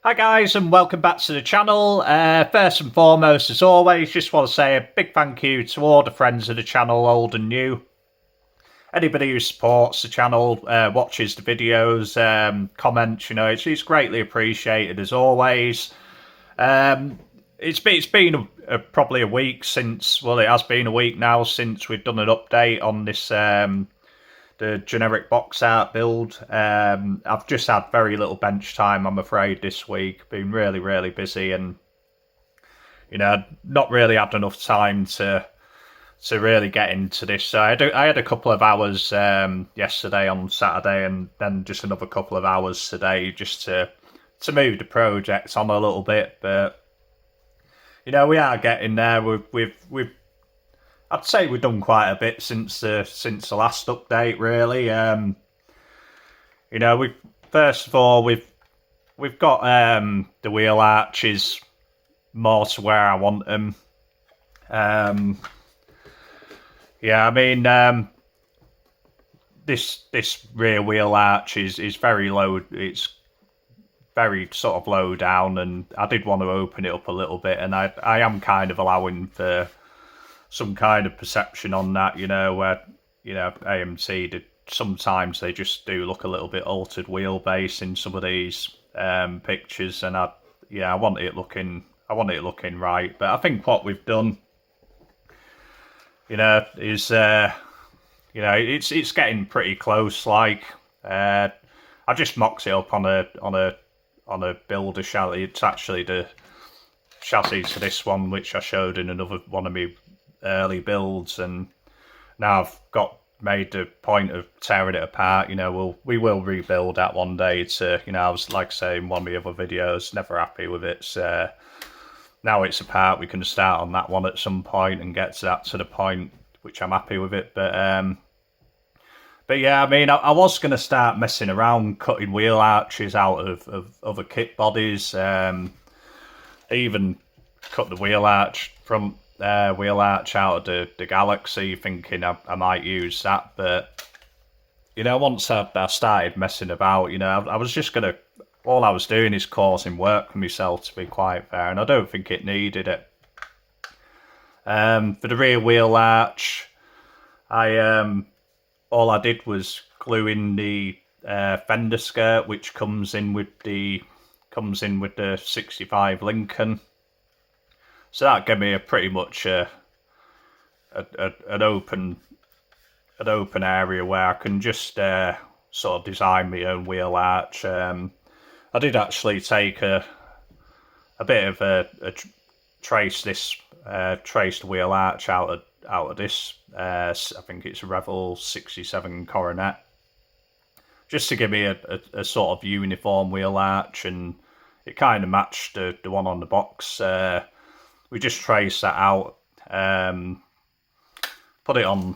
Hi guys, and welcome back to the channel. First and foremost, as always, just want to say a big thank you to all the friends of the channel, old and new. Anybody who supports the channel, watches the videos, comments, it's greatly appreciated as always. It's been probably a week since, well, it has been a week now since we've done an update on this the generic box art build. I've just had very little bench time, I'm afraid, this week. Been really busy, and not really had enough time to really get into this. So I had a couple of hours yesterday on Saturday, and then just another couple of hours today just to move the project on a little bit. But we are getting there. We've I'd say we've done quite a bit since the last update, really. We first of all we've got the wheel arches more to where I want them. This rear wheel arch is very low. It's very sort of low down, and I did want to open it up a little bit, and I am kind of allowing for some kind of perception on that, where AMC did sometimes they just do look a little bit altered wheelbase in some of these pictures, and I want it looking right. But I think what we've done, is it's getting pretty close. Like I just mocked it up on a builder chassis. It's actually the chassis to this one, which I showed in another one of my early builds, and now I've made the point of tearing it apart. We will rebuild that one day to, I was like saying in one of my other videos, never happy with it. So now it's apart, we can start on that one at some point and get to the point which I'm happy with it. But yeah, I was going to start messing around cutting wheel arches out of other kit bodies. Even cut the wheel arch from wheel arch out of the Galaxy, thinking I might use that. But once I started messing about, I was just gonna, all I was doing is causing work for myself, to be quite fair, and I don't think it needed it. For the rear wheel arch, all I did was glue in the fender skirt, which comes in with the 65 Lincoln. So that gave me a pretty much an open area where I can just sort of design my own wheel arch. I did actually take a bit of a traced wheel arch out of this. I think it's a Revel 67 Coronet, just to give me a sort of uniform wheel arch, and it kind of matched the one on the box. We just traced that out, put it on,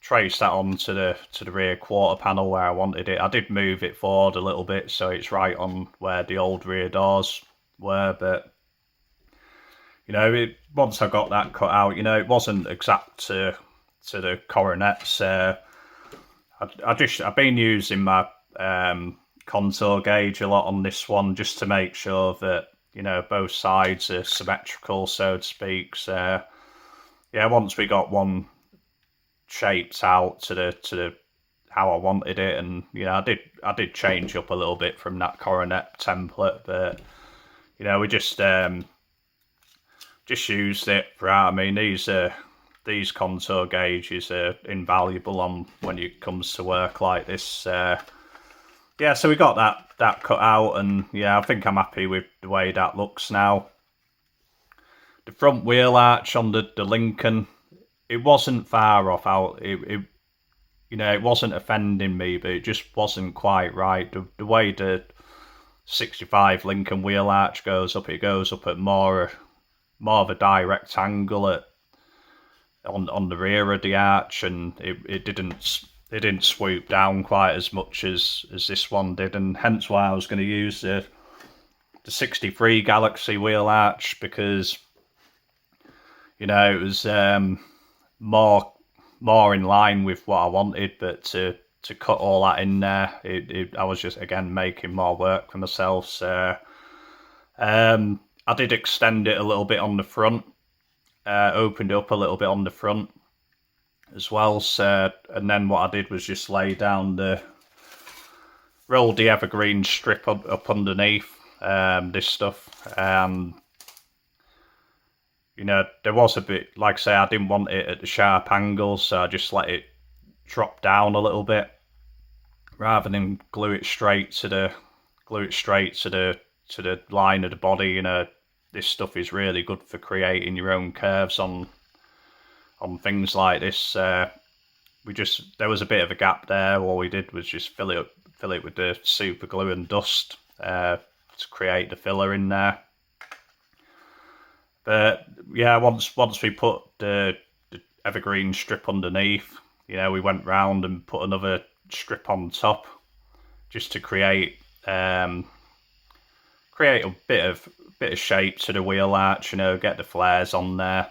traced that onto the rear quarter panel where I wanted it. I did move it forward a little bit so it's right on where the old rear doors were, but once I got that cut out, it wasn't exact to the coronets. I've been using my contour gauge a lot on this one, just to make sure that both sides are symmetrical, so to speak. So yeah, once we got one shaped out to the how I wanted it, and I did change up a little bit from that coronet template, but we just used it for these contour gauges are invaluable on when it comes to work like this. Yeah, so we got that cut out, and I think I'm happy with the way that looks now. The front wheel arch on the Lincoln, it wasn't far off out. It wasn't offending me, but it just wasn't quite right. The way the 65 Lincoln wheel arch goes up, it goes up at more of a direct angle on the rear of the arch, and it didn't swoop down quite as much as this one did, and hence why I was going to use the 63 Galaxy wheel arch, because it was more in line with what I wanted. But to cut all that in there. I was just, again, making more work for myself. So I did extend it a little bit on the front, opened it up a little bit on the front as well. So, and then what I did was just rolled the evergreen strip up underneath this stuff. You know, there was a bit, like I say, I didn't want it at the sharp angles, so I just let it drop down a little bit rather than glue it straight to the line of the body. You know, this stuff is really good for creating your own curves on things like this. There was a bit of a gap there. All we did was just fill it with the super glue and dust to create the filler in there. But yeah, once we put the evergreen strip underneath, you know, we went round and put another strip on top just to create a bit of shape to the wheel arch, you know, get the flares on there.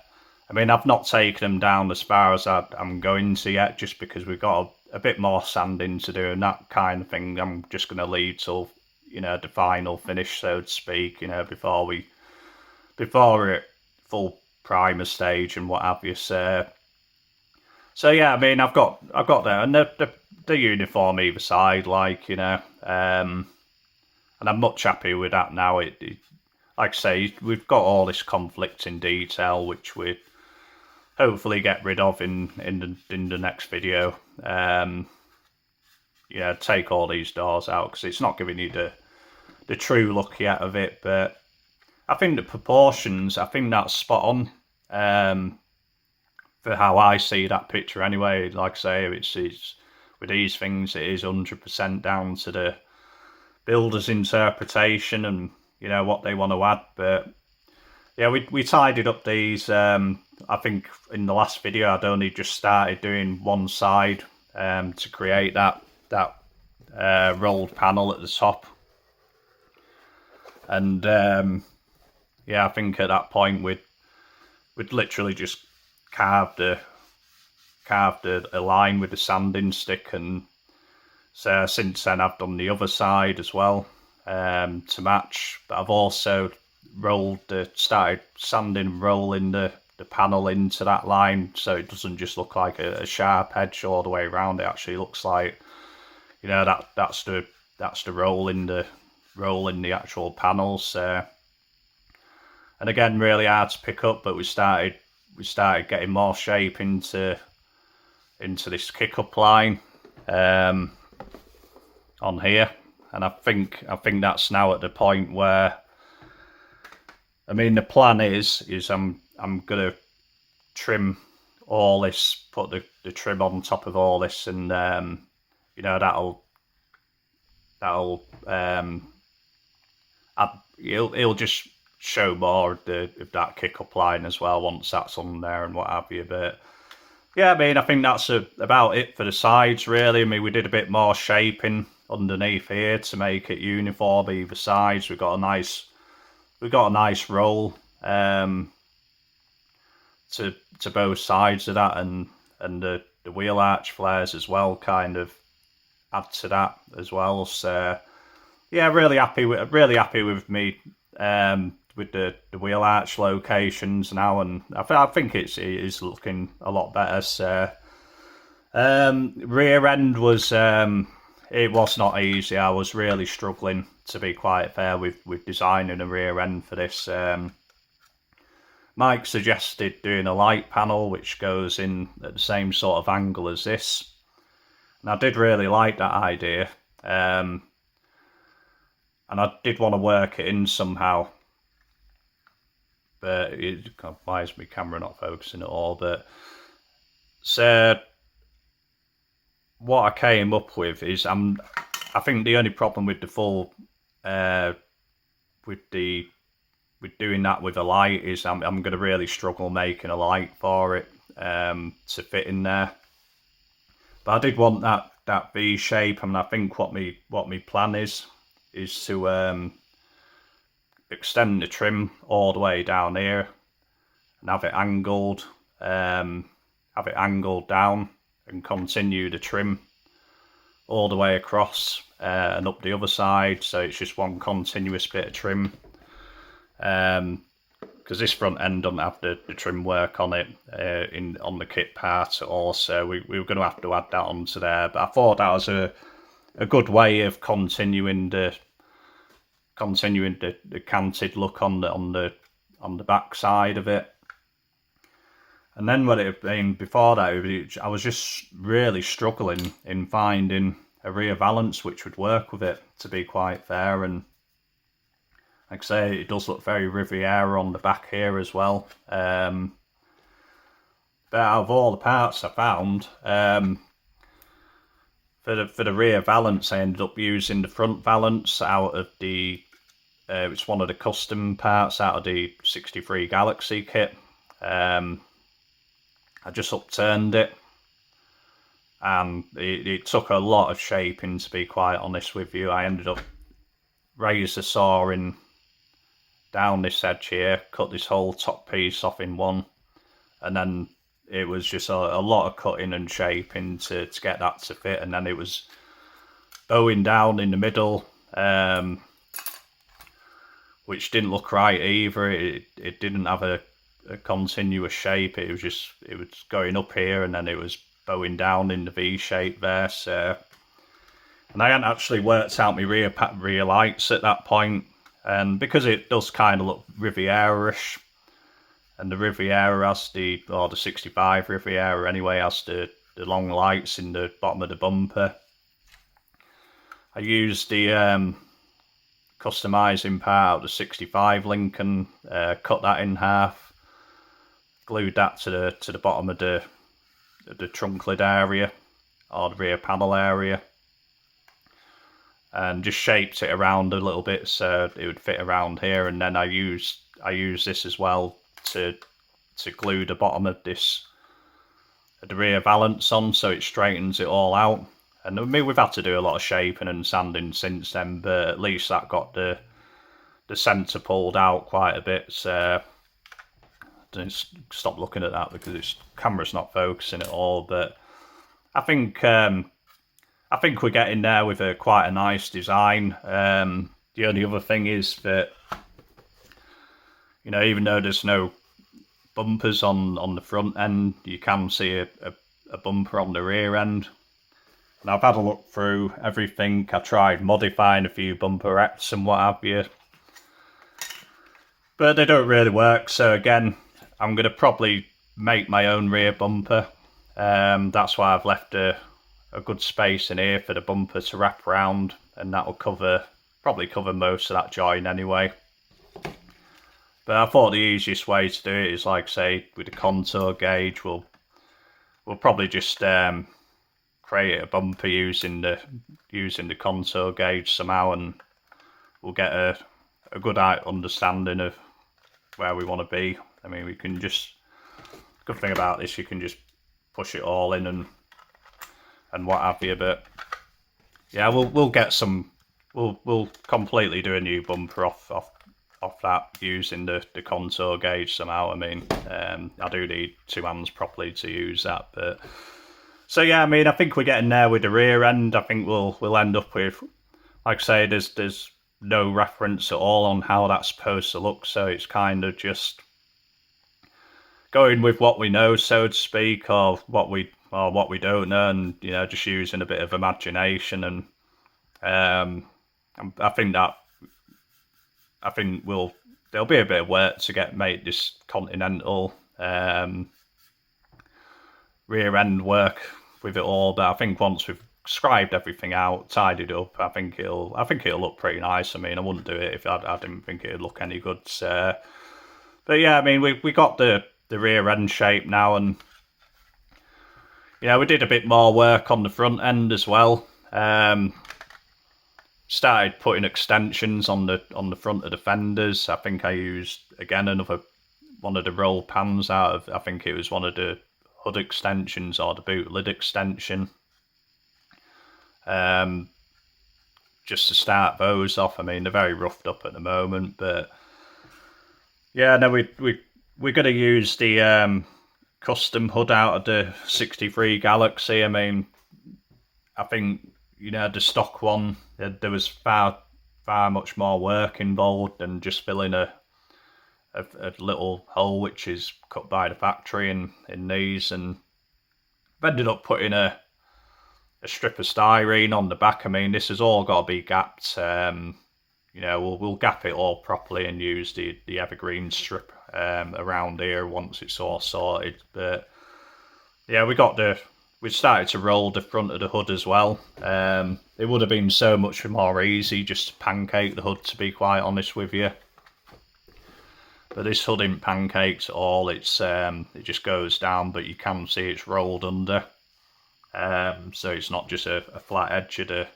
I mean, I've not taken them down as far as I'm going to yet, just because we've got a bit more sanding to do and that kind of thing. I'm just going to leave till, you know, the final finish, so to speak, you know, before it full primer stage and what have you. So yeah, I mean, I've got there, and the uniform either side, like, you know, and I'm much happier with that now. It like I say, we've got all this conflicting detail, which we hopefully get rid of in the next video. You know, take all these doors out, because it's not giving you the true look yet of it. But I think the proportions, I think that's spot on for how I see that picture anyway. Like I say, it's with these things, it is 100% down to the builder's interpretation and, you know, what they want to add. But yeah, we tidied up these. I think in the last video I'd only just started doing one side to create that rolled panel at the top. And yeah, I think at that point we'd literally just carved a line with the sanding stick. And so since then I've done the other side as well to match. But I've also started sanding and rolling the panel into that line, so it doesn't just look like a sharp edge all the way around. It actually looks like, you know, that's the roll in the actual panels. And again, really hard to pick up, but we started getting more shape into this kick up line on here. And I think that's now at the point where, I mean, the plan is I'm gonna trim all this, put the trim on top of all this, and you know, it'll just show more of that kick up line as well once that's on there and what have you. But yeah, I mean, I think that's about it for the sides, really. I mean, we did a bit more shaping underneath here to make it uniform either sides. We got a nice roll to both sides of that, and the wheel arch flares as well kind of add to that as well. So yeah, really happy with me with the wheel arch locations now, and I think it is looking a lot better. So rear end was it was not easy. I was really struggling, to be quite fair, with designing a rear end for this. Mike suggested doing a light panel which goes in at the same sort of angle as this, and I did really like that idea, and I did want to work it in somehow, but why is my camera not focusing at all? But so what I came up with is, I think the only problem with the full with doing that with a light is I'm going to really struggle making a light for it to fit in there. But I did want that V shape, and I think what my plan is to extend the trim all the way down here and have it angled down, and continue the trim all the way across and up the other side, so it's just one continuous bit of trim. Because this front end doesn't have the trim work on it on the kit part at all, so we were going to have to add that onto there. But I thought that was a good way of continuing the canted look on the back side of it. And then what it been before that, I was just really struggling in finding a rear valance which would work with it, to be quite fair. And like I say, it does look very Riviera on the back here as well. But out of all the parts I found, for the rear valance, I ended up using the front valance out of the it's one of the custom parts out of the 63 Galaxy kit. I just upturned it, and it took a lot of shaping, to be quite honest with you. I ended up razor sawing down this edge here, cut this whole top piece off in one, and then it was just a lot of cutting and shaping to get that to fit. And then it was bowing down in the middle, which didn't look right either. It didn't have a continuous shape. It was going up here, and then it was bowing down in the V shape there. So, and I hadn't actually worked out my rear lights at that point, and because it does kind of look Riviera-ish, and the Riviera has the 65 Riviera anyway, has the long lights in the bottom of the bumper. I used the customizing part of the 65 Lincoln, cut that in half, glued that to the bottom of the trunk lid area, or the rear panel area, and just shaped it around a little bit so it would fit around here. And then I used this as well to glue the bottom of the rear valance on, so it straightens it all out. And I mean, we've had to do a lot of shaping and sanding since then, but at least that got the centre pulled out quite a bit. So stop looking at that because the camera's not focusing at all. But I think we're getting there with quite a nice design. The only other thing is that, you know, even though there's no bumpers on the front end, you can see a bumper on the rear end. And I've had a look through everything. I tried modifying a few bumper X and what have you, but they don't really work. So again, I'm going to probably make my own rear bumper. That's why I've left a good space in here for the bumper to wrap around, and that will probably cover most of that joint anyway. But I thought the easiest way to do it is, like say, with the contour gauge, we'll probably just create a bumper using the contour gauge somehow, and we'll get a good understanding of where we want to be. I mean, we can just, good thing about this, you can just push it all in and what have you. But yeah, we'll get some, we'll completely do a new bumper off that using the contour gauge somehow. I mean, I do need two hands properly to use that. But so yeah, I mean, I think we're getting there with the rear end. I think we'll end up with, like I say, there's no reference at all on how that's supposed to look, so it's kind of just going with what we know, so to speak, or what we don't know, and you know, just using a bit of imagination. And I think there'll be a bit of work to make this Continental rear end work with it all, but I think once we've scribed everything out, tidied it up, I think it'll look pretty nice. I mean, I wouldn't do it if I didn't think it'd look any good. But yeah, I mean, we got the rear end shape now, and yeah, we did a bit more work on the front end as well. Started putting extensions on the front of the fenders. I think I used again another one of the roll pans out of, I think it was one of the hood extensions or the boot lid extension, just to start those off. I mean, they're very roughed up at the moment, but yeah, no, we're going to use the custom hood out of the 63 Galaxy. I mean, I think the stock one, there was far much more work involved than just filling a little hole which is cut by the factory in these, and I've ended up putting a strip of styrene on the back. I mean, this has all got to be gapped. We'll gap it all properly and use the evergreen strip around here once it's all sorted. But yeah, we started to roll the front of the hood as well. It would have been so much more easy just to pancake the hood, to be quite honest with you. But this hood isn't pancakes at all. It just goes down, but you can see it's rolled under. So it's not just a flat edge of the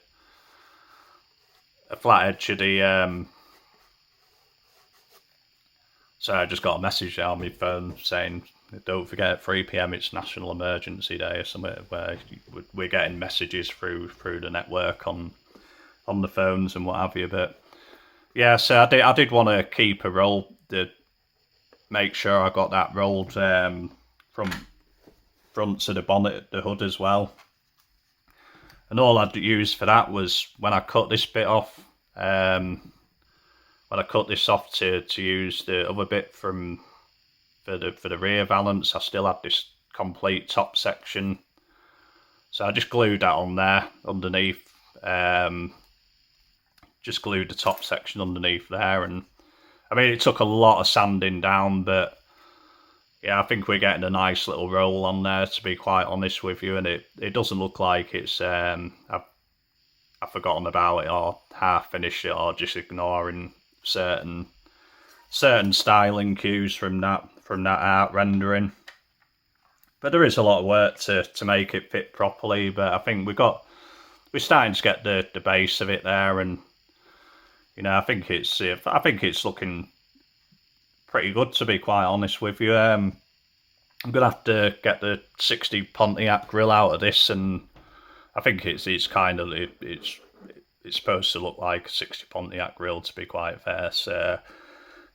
So I just got a message on my phone saying, don't forget at 3 PM it's National Emergency Day or something, where we're getting messages through the network on the phones and what have you. But yeah, so I did want to keep a roll, to make sure I got that rolled from front to the bonnet, the hood as well. And all I'd used for that was when I cut this bit off, to use the other bit for the rear valance, I still had this complete top section. So I just glued that on there underneath. Just glued the top section underneath there, and I mean, it took a lot of sanding down, but yeah, I think we're getting a nice little roll on there, to be quite honest with you, and it doesn't look like it's I've forgotten about it or half finished it or just ignoring certain styling cues from that art rendering. But there is a lot of work to make it fit properly, but I think we're starting to get the base of it there, and I think it's looking pretty good, to be quite honest with you. I'm gonna have to get the 60 Pontiac grill out of this, and I think it's supposed to look like a 60 Pontiac grill, to be quite fair. So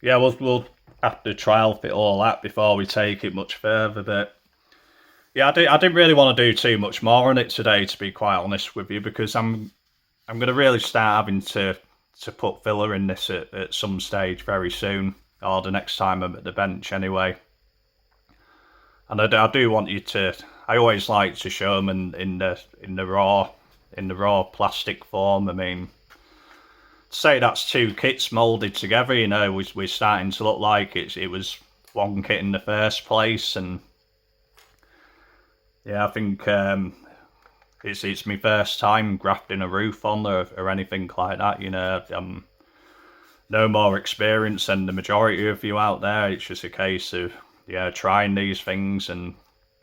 yeah, we'll have to trial fit all that before we take it much further. But yeah, I didn't really want to do too much more on it today, to be quite honest with you, because I'm going to really start having to put filler in this at some stage very soon, or the next time I'm at the bench anyway. And I do want you to. I always like to show them in the raw plastic form. I mean, to say that's two kits moulded together, we're starting to look like it was one kit in the first place. And yeah, I think it's my first time grafting a roof on or anything like that. I'm no more experience than the majority of you out there. It's just a case of trying these things, and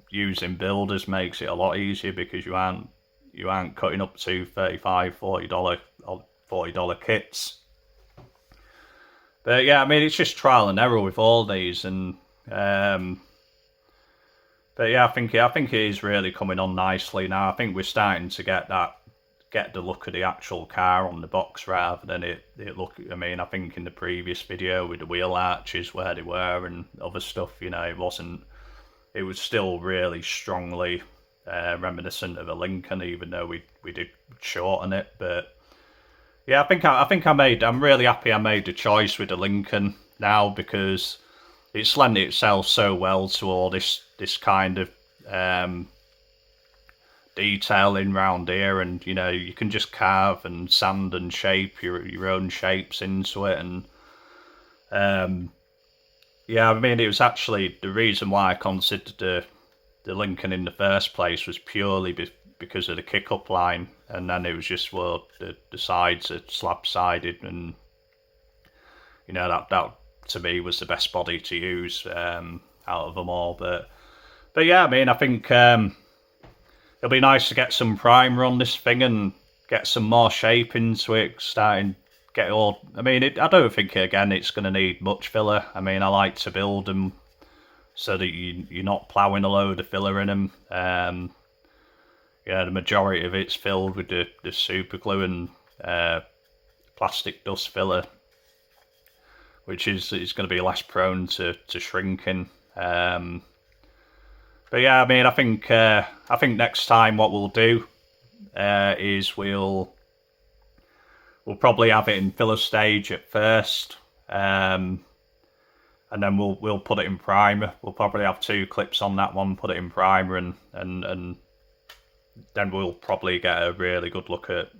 using builders makes it a lot easier because you aren't cutting up to $35, $40 kits. But yeah, I mean, it's just trial and error with all these, and but yeah, I think it is really coming on nicely now. I think we're starting to get the look of the actual car on the box rather than it look. I mean, I think in the previous video with the wheel arches where they were and other stuff, it was still really strongly reminiscent of a Lincoln, even though we did shorten it. But yeah, I'm really happy I made the choice with the Lincoln now, because it's lent itself so well to all this kind of detailing round here, and you can just carve and sand and shape your own shapes into it. And yeah, I mean, it was actually the reason why I considered the Lincoln in the first place was purely because of the kick-up line, and then it was just the sides are slab-sided, and that to me was the best body to use out of them all. But yeah, I mean, I think it'll be nice to get some primer on this thing and get some more shape into it, get it all. I mean, I don't think again it's going to need much filler. I mean, I like to build them so that you're not ploughing a load of filler in them. The majority of it's filled with the super glue and plastic dust filler, which is going to be less prone to shrinking. But yeah, I mean, I think next time what we'll do, is we'll probably have it in filler stage at first, and then we'll put it in primer. We'll probably have 2 clips on that one, put it in primer, and then we'll probably get a really good look at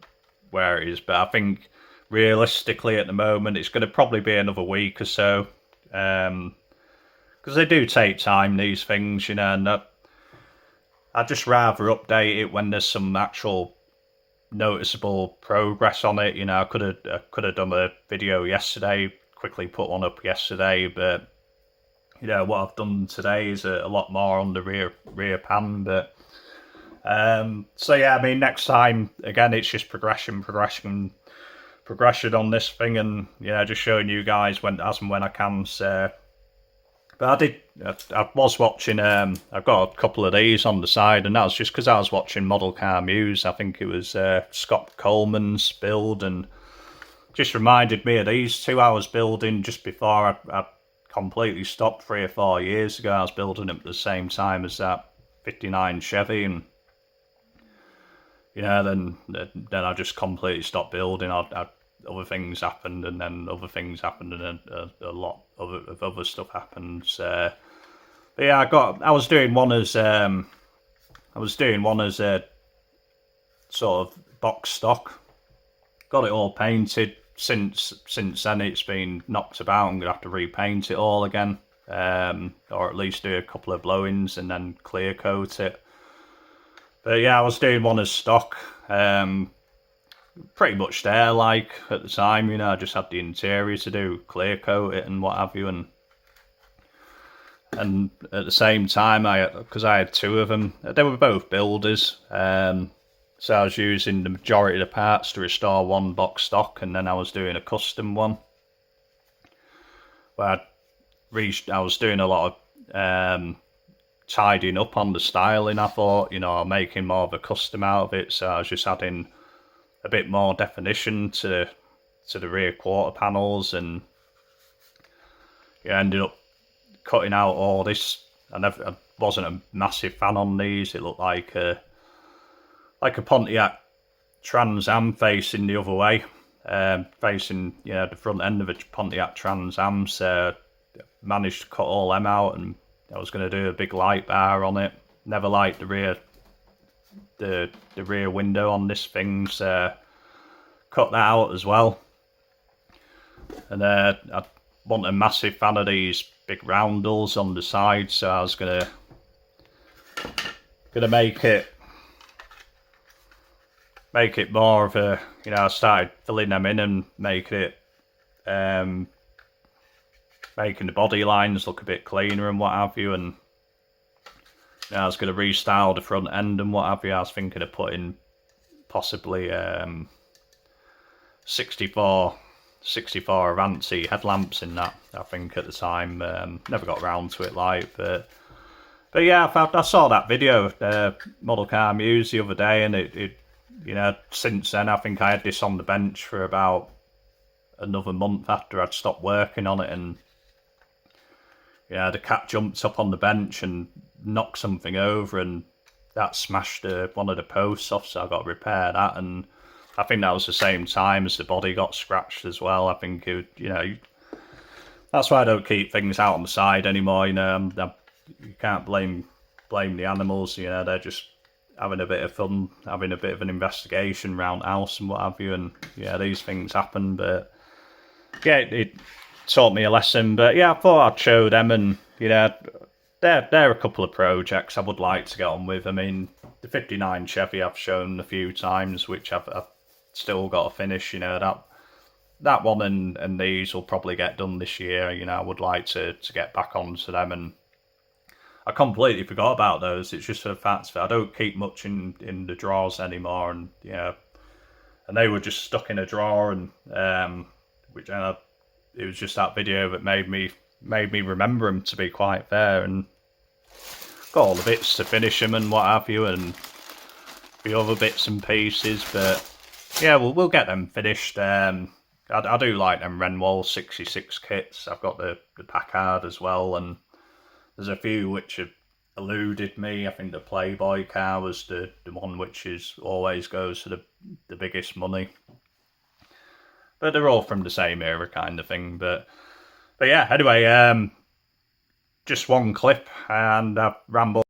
where it is. But I think realistically at the moment it's going to probably be another week or so, because they do take time, these things, you know, and I'd just rather update it when there's some actual noticeable progress on it. You know, I could have done a video yesterday, quickly put one up yesterday, but you know what I've done today is a lot more on the rear pan. But so yeah, I mean, next time again it's just progression on this thing, and yeah, just showing you guys when as and when I can. So, but I was watching, I've got a couple of these on the side, and that was just because I was watching Model Car Muse. I think it was Scott Coleman's build, and just reminded me of these 2 hours building just before I completely stopped 3 or 4 years ago. I was building them at the same time as that 59 Chevy, and you know, then I just completely stopped building. Other things happened, and then other things happened, and then a lot of other stuff happened. But yeah, I was doing one as a sort of box stock. Got it all painted. Since then it's been knocked about. I'm gonna have to repaint it all again, or at least do a couple of blow-ins and then clear coat it. But yeah, I was doing one as stock. Pretty much there, like, at the time, you know, I just had the interior to do, clear coat it and what have you, and at the same time, because I had 2 of them, they were both builders, so I was using the majority of the parts to restore one box stock, and then I was doing a custom one, where I was doing a lot of tidying up on the styling. I thought, you know, making more of a custom out of it, so I was just adding a bit more definition to the rear quarter panels, and yeah, ended up cutting out all this. I wasn't a massive fan on these. It looked like a Pontiac Trans Am facing the other way, facing, you know, the front end of a Pontiac Trans Am. So managed to cut all them out, and I was going to do a big light bar on it. Never liked the rear window on this thing, so cut that out as well. And I wasn't a massive fan of these big roundels on the side, so I was gonna make it more of a, you know, I started filling them in and making the body lines look a bit cleaner and what have you, and I was going to restyle the front end and what have you. I was thinking of putting possibly 64 Avanti headlamps in that, I think, at the time. Never got around to it, like, but yeah, I saw that video of Model Car Muse the other day, and it, you know, since then I think I had this on the bench for about another month after I'd stopped working on it, and yeah, the cat jumped up on the bench and knocked something over, and that smashed one of the posts off, so I got to repair that. And I think that was the same time as the body got scratched as well. I think it, you know, that's why I don't keep things out on the side anymore. You know, you can't blame the animals. You know, they're just having a bit of fun, having a bit of an investigation around the house and what have you. And yeah, these things happen, but yeah, it taught me a lesson. But yeah, I thought I'd show them, and you know, they're a couple of projects I would like to get on with. I mean, the 59 Chevy I've shown a few times, which I've still got to finish. You know, that one and these will probably get done this year. You know, I would like to get back onto them, and I completely forgot about those. It's just for the fact that I don't keep much in the drawers anymore, and you know, and they were just stuck in a drawer, and it was just that video that made me remember them, to be quite fair, and got all the bits to finish them and what have you, and the other bits and pieces. But yeah, we'll get them finished. I do like them Renwall 66 kits. I've got the Packard as well, and there's a few which are eluded me. I think the Playboy car was the one which is always goes for the biggest money. But they're all from the same era kind of thing. But yeah, anyway, just one clip and I've rambled.